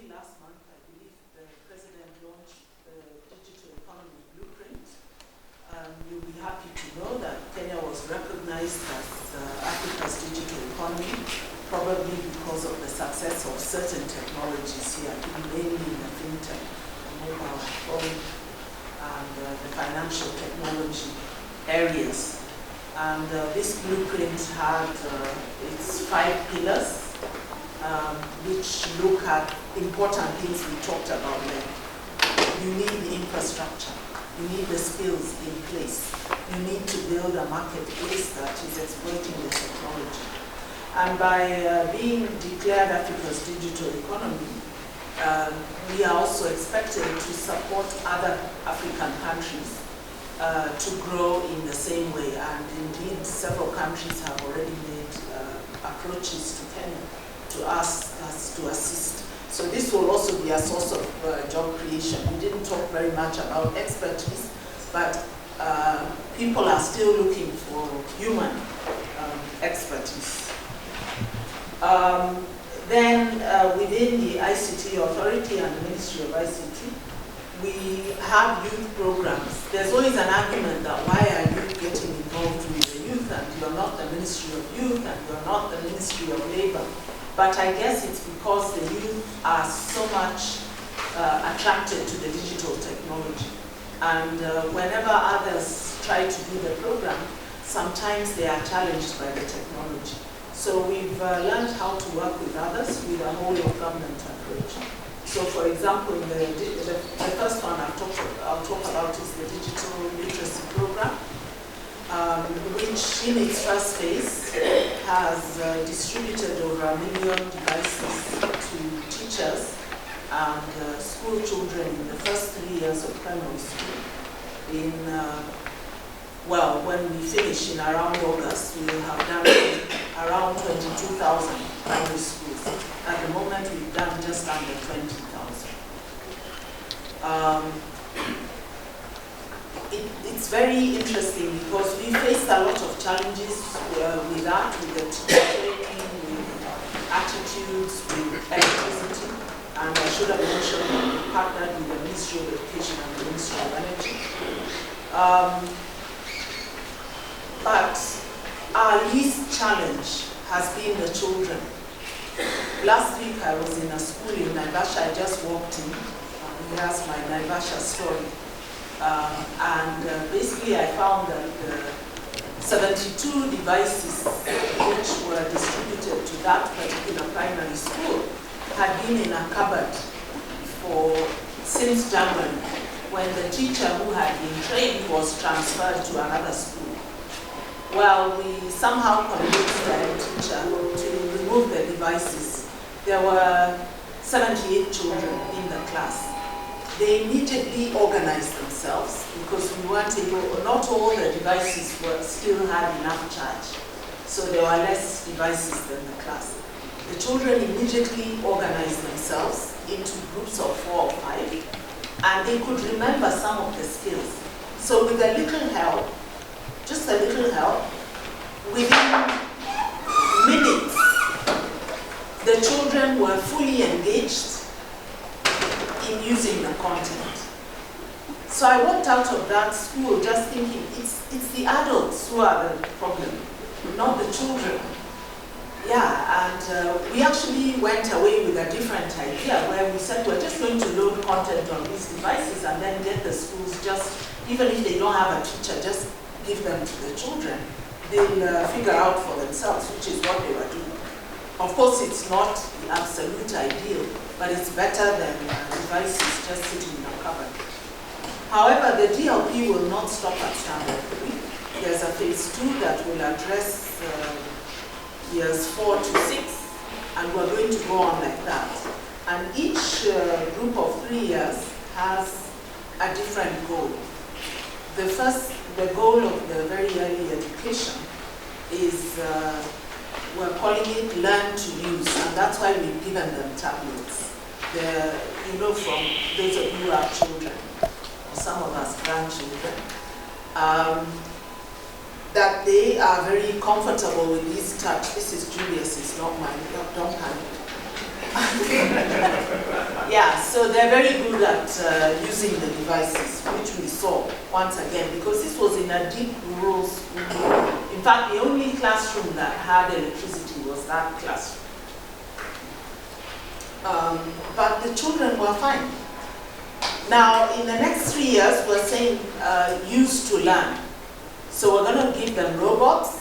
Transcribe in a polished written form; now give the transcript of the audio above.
only last month, I believe, the President launched the Digital Economy Blueprint. You'll be happy to know that Kenya was recognized as Africa's digital economy, probably because of the success of certain technologies here, mainly in the fintech, the mobile phone, and the financial technology areas. And this blueprint had its 5 pillars, which look at important things we talked about there. You need the infrastructure. You need the skills in place. You need to build a marketplace that is exploiting the technology. And by being declared Africa's digital economy, we are also expected to support other African countries to grow in the same way. And indeed, several countries have already made approaches to Kenya to ask us to assist. So this will also be a source of job creation. We didn't talk very much about expertise, but people are still looking for human expertise. Then within the ICT Authority and the Ministry of ICT, we have youth programs. There's always an argument that why are you getting involved with the youth, and you're not the Ministry of Youth, and you're not the Ministry of Labor. But I guess it's because the youth are so much attracted to the digital technology. And whenever others try to do the program, sometimes they are challenged by the technology. So we've learned how to work with others with a whole of government approach. So for example, the first one I'll talk about is the Digital Literacy Program, which in its first phase has distributed over 1 million devices to teachers and school children in the first 3 years of primary school. When we finish in around August, we will have done around 22,000 primary schools. At the moment, we've done just under 20,000. It's very interesting because we faced a lot of challenges with that, with the teacher training, with attitudes, with electricity. And I should have mentioned that we partnered with the Ministry of Education and the Ministry of Energy. But our least challenge has been the children. Last week I was in a school in Naivasha. I just walked in. Here's my Naivasha story. Basically I found that 72 devices which were distributed to that particular primary school had been in a cupboard since January, when the teacher who had been trained was transferred to another school. Well, we somehow convinced the teacher to remove the devices. There were 78 children in the class. They immediately organized themselves because we weren't able, not all the devices still had enough charge. So there were less devices than the class. The children immediately organized themselves into groups of 4 or 5, and they could remember some of the skills. So with a little help, just a little help, within minutes, the children were fully engaged in using the content. So I walked out of that school just thinking, it's the adults who are the problem, not the children. Yeah, and we actually went away with a different idea where we said we're just going to load content on these devices and then get the schools even if they don't have a teacher, just give them to the children. They'll figure out for themselves, which is what they were doing. Of course, it's not the absolute ideal, but it's better than devices just sitting in a cupboard. However, the DLP will not stop at standard 3. There's a phase 2 that will address years 4 to 6, and we're going to go on like that. And each group of 3 years has a different goal. The goal of the very early education is, we're calling it learn to use, and that's why we've given them tablets. From those of you who have children, or some of us grandchildren, that they are very comfortable with these touch. This is Julius, it's not mine, don't panic. Yeah, so they're very good at using the devices, which we saw once again, because this was in a deep rural school. In fact, the only classroom that had electricity was that classroom. But the children were fine. Now, in the next 3 years, we're saying use to learn. So we're going to give them robots,